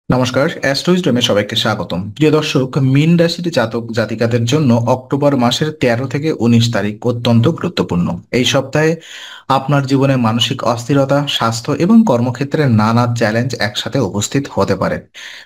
নমস্কার, অ্যাস্ট্রোইজডমে সবাইকে স্বাগতম। প্রিয় দর্শক, মীন রাশির জাতক জাতিকাদের জন্য অক্টোবর মাসের 13 থেকে 19 তারিখ অত্যন্ত গুরুত্বপূর্ণ। এই সপ্তাহে আপনার জীবনে মানসিক অস্থিরতা, স্বাস্থ্য এবং কর্মক্ষেত্রে নানা চ্যালেঞ্জ একসাথে উপস্থিত হতে পারে।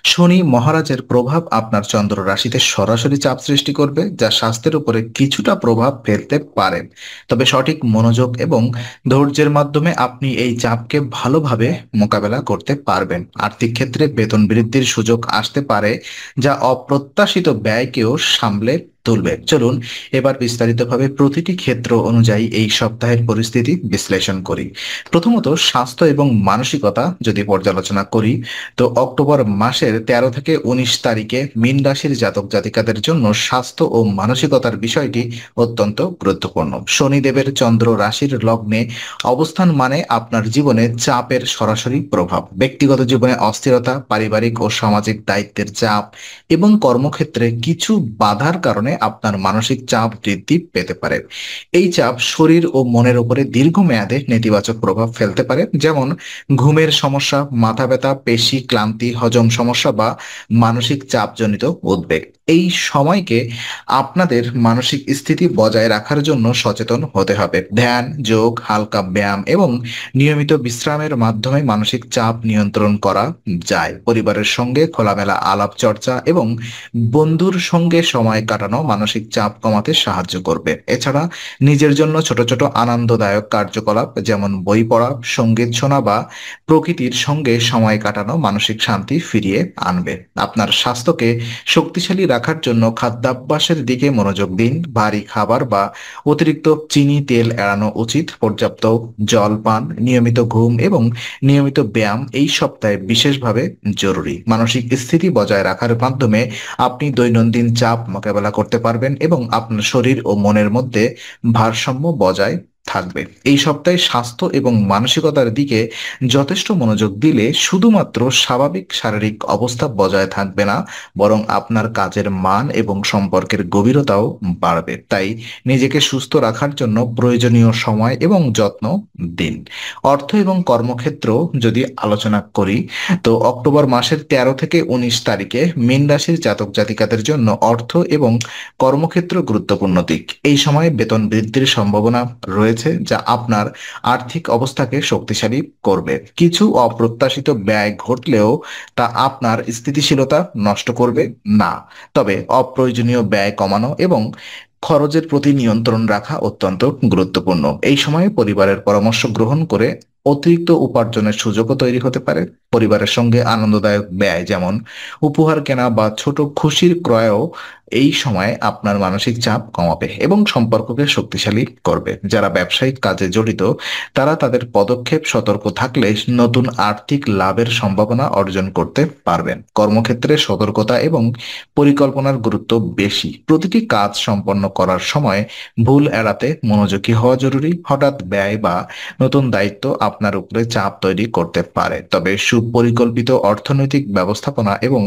শনি মহারাজের প্রভাব আপনার চন্দ্র রাশিতে সরাসরি চাপ সৃষ্টি করবে, যা স্বাস্থ্যের উপরে কিছুটা প্রভাব ফেলতে পারে। তবে সঠিক মনোযোগ এবং ধৈর্যের মাধ্যমে আপনি এই চাপকে ভালোভাবে মোকাবেলা করতে পারবেন। আর্থিক ক্ষেত্রে বেতন বৃদ্ধির সুযোগ আসতে পারে, যা অপ্রত্যাশিত ব্যয়কেও সামলে তুলবে। চলুন এবার বিস্তারিতভাবে প্রতিটি ক্ষেত্র অনুযায়ী এই সপ্তাহের পরিস্থিতি বিশ্লেষণ করি। প্রথমত, স্বাস্থ্য এবং মানসিকতা যদি পর্যালোচনা করি, তো অক্টোবর মাসের 13 থেকে 19 তারিখে মীন রাশির জাতক জাতিকাদের জন্য স্বাস্থ্য ও মানসিকতার বিষয়টি অত্যন্ত গুরুত্বপূর্ণ। শনিদেবের চন্দ্র রাশির লগ্নে অবস্থান মানে আপনার জীবনে চাপের সরাসরি প্রভাব। ব্যক্তিগত জীবনে অস্থিরতা, পারিবারিক ও সামাজিক দায়িত্বের চাপ এবং কর্মক্ষেত্রে কিছু বাধার কারণে আপনার মানসিক চাপ বৃদ্ধি পেতে পারে। এই চাপ শরীর ও মনের উপরে দীর্ঘমেয়াদে নেতিবাচক প্রভাব ফেলতে পারে, যেমন ঘুমের সমস্যা, মাথা ব্যথা, পেশি ক্লান্তি, হজম সমস্যা বা মানসিক চাপজনিত উদ্বেগ। এই সময়কে আপনাদের মানসিক স্থিতি বজায় রাখার জন্য সচেতন হতে হবে। ধ্যান, যোগ, হালকা ব্যায়াম এবং নিয়মিত বিশ্রামের মাধ্যমে মানসিক চাপ নিয়ন্ত্রণ করা যায়। পরিবারের সঙ্গে খোলামেলা আলাপ চর্চা এবং বন্ধুর সঙ্গে সময় কাটানো মানসিক চাপ কমাতে সাহায্য করবে। এছাড়া নিজের জন্য ছোট ছোট আনন্দদায়ক কার্যকলাপ যেমন বই পড়া, সঙ্গীত শোনা বা প্রকৃতির সঙ্গে সময় কাটানো মানসিক শান্তি ফিরিয়ে আনবে। আপনার স্বাস্থ্যকে শক্তিশালী রাখার জন্য খাদ্যাভ্যাসের দিকে মনোযোগ দিন। ভারী খাবার বা অতিরিক্ত চিনি তেল এড়ানো উচিত। পর্যাপ্ত জল পান, নিয়মিত ঘুম এবং নিয়মিত ব্যায়াম এই সপ্তাহে বিশেষভাবে জরুরি। মানসিক স্থিতি বজায় রাখার মাধ্যমে আপনি দৈনন্দিন চাপ মোকাবেলা করতে পারবেন এবং আপনার শরীর ও মনের মধ্যে ভারসাম্য বজায় থাকবে। এই সপ্তাহে স্বাস্থ্য এবং মানসিকতার দিকে যথেষ্ট মনোযোগ দিলে শুধুমাত্র স্বাভাবিক শারীরিক অবস্থা বজায় থাকবে না, বরং আপনার কাজের মান এবং সম্পর্কের গভীরতাও বাড়বে। তাই নিজেকে সুস্থ রাখার জন্য প্রয়োজনীয় সময় এবং যত্ন দিন। অর্থ এবং কর্মক্ষেত্র যদি আলোচনা করি, তো অক্টোবর মাসের 13 থেকে 19 তারিখে মীন রাশির জাতক জাতিকাদের জন্য অর্থ এবং কর্মক্ষেত্র গুরুত্বপূর্ণ দিক। এই সময়ে বেতন বৃদ্ধির সম্ভাবনা রয়েছে, যা আপনার আর্থিক অবস্থাকে শক্তিশালী করবে। কিছু অপ্রত্যাশিত ব্যয় ঘটলেও তা আপনার স্থিতিশীলতা নষ্ট করবে না। তবে অপ্রয়োজনীয় ব্যয় কমানো এবং খরচের প্রতি নিয়ন্ত্রণ রাখা অত্যন্ত গুরুত্বপূর্ণ। এই সময়ে পরিবারের পরামর্শ গ্রহণ করে অতিরিক্ত উপার্জনের সুযোগও তৈরি হতে পারে। পরিবারের সঙ্গে আনন্দদায়ক ব্যয় যেমন উপহার কেনা বা ছোট খুশির ক্রয়ও এই সময়ে আপনার মানসিক চাপ কমাবে এবং সম্পর্ককে শক্তিশালী করবে। যারা ব্যবসায়িক কাজে জড়িত, তারা তাদের পদক্ষেপ সতর্ক থাকলে নতুন আর্থিক লাভের সম্ভাবনা অর্জন করতে পারবেন। কর্মক্ষেত্রে সতর্কতা এবং পরিকল্পনার গুরুত্ব বেশি। প্রতিটি কাজ সম্পন্ন করার সময় ভুল এড়াতে মনোযোগী হওয়া জরুরি। হঠাৎ ব্যয় বা নতুন দায়িত্ব আপনার উপরে চাপ তৈরি করতে পারে, তবে সুপরিকল্পিত অর্থনৈতিক ব্যবস্থাপনা এবং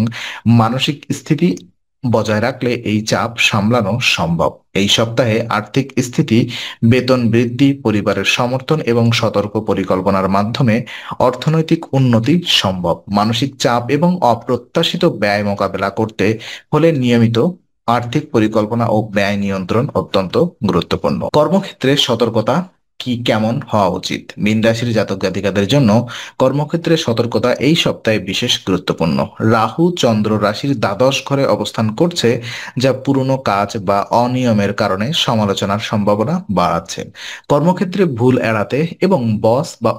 মানসিক স্থিতি বজায় রাখলে এই চাপ সামলানো সম্ভব। এই সপ্তাহে আর্থিক স্থিতি, বেতন বৃদ্ধি, পরিবারের সমর্থন এবং সতর্ক পরিকল্পনার মাধ্যমে অর্থনৈতিক উন্নতি সম্ভব। মানসিক চাপ এবং অপ্রত্যাশিত ব্যয় মোকাবেলা করতে হলে নিয়মিত আর্থিক পরিকল্পনা ও ব্যয় নিয়ন্ত্রণ অত্যন্ত গুরুত্বপূর্ণ। কর্মক্ষেত্রে সতর্কতা কি কেমন হওয়া উচিত? মীন রাশির জাতক জাতিকাদের জন্য কর্মক্ষেত্রে সতর্কতা এই সপ্তাহে বিশেষ গুরুত্বপূর্ণ। রাহু চন্দ্র রাশির দ্বাদশ ঘরে অবস্থান করছে, যা পুরনো কাজ বা অনিয়মের কারণে সমালোচনার সম্ভাবনা বাড়াচ্ছে। কর্মক্ষেত্রে ভুল এড়াতে এবং বস বা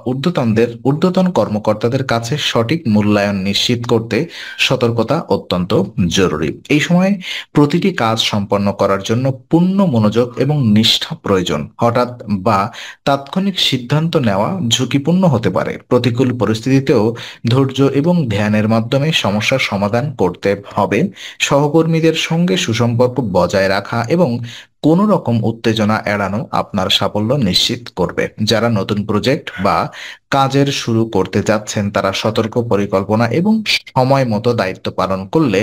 ঊর্ধ্বতন কর্মকর্তাদের কাছে সঠিক মূল্যায়ন নিশ্চিত করতে সতর্কতা অত্যন্ত জরুরি। এই সময় প্রতিটি কাজ সম্পন্ন করার জন্য পূর্ণ মনোযোগ এবং নিষ্ঠা প্রয়োজন। হঠাৎ বা তাৎক্ষণিক সিদ্ধান্ত নেওয়া ঝুঁকিপূর্ণ হতে পারে। প্রতিকূল পরিস্থিতিতেও ধৈর্য এবং ধ্যানের মাধ্যমে সমস্যার সমাধান করতে হবে। সহকর্মীদের সঙ্গে সুসম্পর্ক বজায় রাখা এবং কোনো রকম উত্তেজনা এড়ানো আপনার সাফল্য নিশ্চিত করবে। যারা নতুন প্রজেক্ট বা কাজের শুরু করতে যাচ্ছেন, তারা সতর্ক পরিকল্পনা এবং সময় মতো দায়িত্ব পালন করলে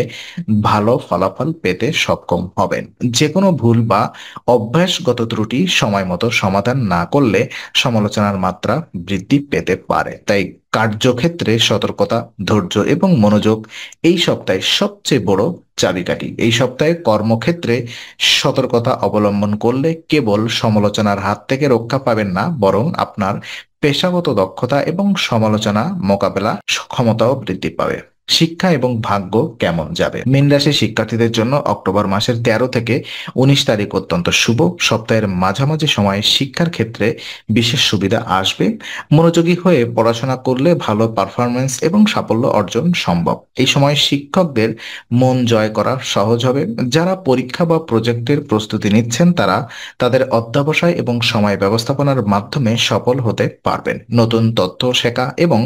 ভালো ফলাফল পেতে সক্ষম হবেন। যে কোনো ভুল বা অভ্যাসগত ত্রুটি সময় মতো সমাধান না করলে সমালোচনার মাত্রা বৃদ্ধি পেতে পারে। তাই কার্যক্ষেত্রে সতর্কতা, ধৈর্য এবং মনোযোগ এই সপ্তাহে সবচেয়ে বড় চাবিকাঠি। এই সপ্তাহে কর্মক্ষেত্রে সতর্কতা অবলম্বন করলে কেবল সমালোচনার হাত থেকে রক্ষা পাবেন না, বরং আপনার পেশাগত দক্ষতা এবং সমালোচনা মোকাবেলা ক্ষমতাও বৃদ্ধি পাবে। শিক্ষা এবং ভাগ্য কেমন যাবে? মীন রাশির শিক্ষার্থীদের জন্য অক্টোবর মাসের 13 থেকে 19 তারিখ অত্যন্ত শুভ। সপ্তাহের মাঝামাঝি সময়ে শিক্ষার ক্ষেত্রে বিশেষ সুবিধা আসবে। মনোযোগী হয়ে পড়াশোনা করলে ভালো পারফরমেন্স এবং সাফল্য অর্জন সম্ভব। এই সময় শিক্ষকদের মন জয় করা সহজ হবে। যারা পরীক্ষা বা প্রজেক্টের প্রস্তুতি নিচ্ছেন তারা তাদের অধ্যবসায় এবং সময় ব্যবস্থাপনার মাধ্যমে সফল হতে পারবেন। নতুন তথ্য শেখা এবং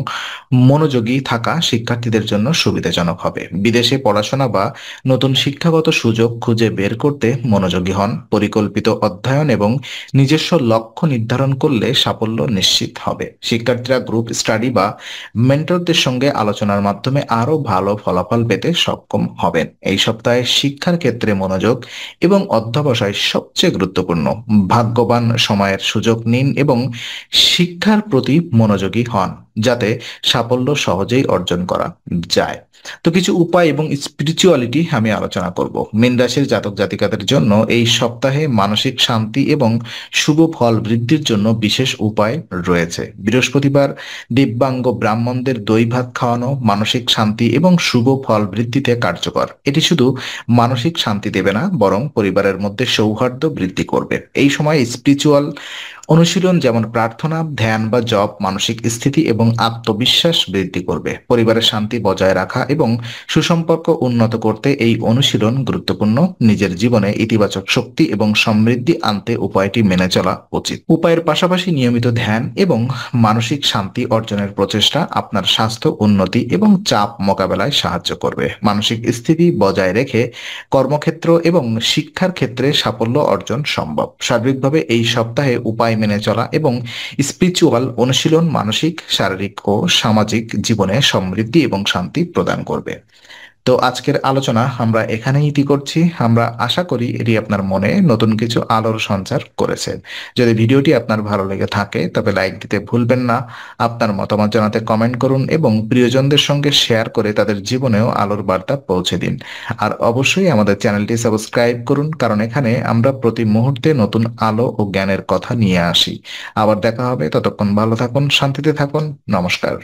মনোযোগী থাকা শিক্ষার্থীদের জন্য সুবিধাজনক হবে। বিদেশে পড়াশোনা বা নতুন শিক্ষাগত সুযোগ খুঁজে বের করতে মনোযোগী হন। পরিকল্পিত অধ্যয়ন এবং নিজস্ব লক্ষ্য নির্ধারণ করলে সাফল্য নিশ্চিত হবে। শিক্ষার্থীরা গ্রুপ স্টাডি বা মেন্টরদের সঙ্গে আলোচনার মাধ্যমে আরো ভালো ফলাফল পেতে সক্ষম হবেন। এই সপ্তাহে শিক্ষার ক্ষেত্রে মনোযোগ এবং অধ্যবসায় সবচেয়ে গুরুত্বপূর্ণ। ভাগ্যবান সময়ের সুযোগ নিন এবং শিক্ষার প্রতি মনোযোগী হন, যাতে সাফল্য সহজেই অর্জন করা যায়। তো কিছু উপায় এবং স্পিরিচুয়ালিটি আমি আলোচনা করব। মীন রাশির জাতক জাতিকাদের জন্য এই সপ্তাহে মানসিক শান্তি এবং শুভ ফল বৃদ্ধির জন্য বিশেষ উপায় রয়েছে। বৃহস্পতিবার দিব্যাঙ্গ ব্রাহ্মণদের দই ভাত খাওয়ানো মানসিক শান্তি এবং শুভ ফল বৃদ্ধিতে কার্যকর। এটি শুধু মানসিক শান্তি দেবে না, বরং পরিবারের মধ্যে সৌহার্দ্য বৃদ্ধি করবে। এই সময় স্পিরিচুয়াল অনুশীলন যেমন প্রার্থনা, ধ্যান বা জপ মানসিক স্থিতি এবং আত্মবিশ্বাস বৃদ্ধি করবে। পরিবারের শান্তি বজায় রাখা এবং সুসম্পর্ক উন্নত করতে এই অনুশীলন গুরুত্বপূর্ণ। নিজের জীবনে ইতিবাচক শক্তি এবং সমৃদ্ধি আনতে উপায়টি মেনে চলা উচিত। উপায়ের পাশাপাশি নিয়মিত ধ্যান এবং মানসিক শান্তি অর্জনের প্রচেষ্টা আপনার স্বাস্থ্য উন্নতি এবং চাপ মোকাবেলায় সাহায্য করবে। মানসিক স্থিতি বজায় রেখে কর্মক্ষেত্র এবং শিক্ষার ক্ষেত্রে সাফল্য অর্জন সম্ভব। সার্বিকভাবে এই সপ্তাহে উপায় মেনে চলা এবং স্পিরিচুয়াল অনুশীলন মানসিক, শারীরিক ও সামাজিক জীবনে সমৃদ্ধি এবং শান্তি প্রদান করবে। তো আজকের আলোচনা আমরা এখানেই ইতি করছি। আমরা আশা করি এটি আপনার মনে নতুন কিছু আলোর সঞ্চার করেছে। যদি ভিডিওটি আপনার ভালো লেগে থাকে তবে লাইক দিতে ভুলবেন না। আপনার মতামত জানাতে কমেন্ট করুন এবং প্রিয়জনদের সঙ্গে শেয়ার করে তাদের জীবনেও আলোর বার্তা পৌঁছে দিন। আর অবশ্যই আমাদের চ্যানেলটি সাবস্ক্রাইব করুন, কারণ এখানে আমরা প্রতি মুহূর্তে নতুন আলো ও জ্ঞানের কথা নিয়ে আসি। আবার দেখা হবে, ততক্ষণ ভালো থাকুন, শান্তিতে থাকুন। নমস্কার।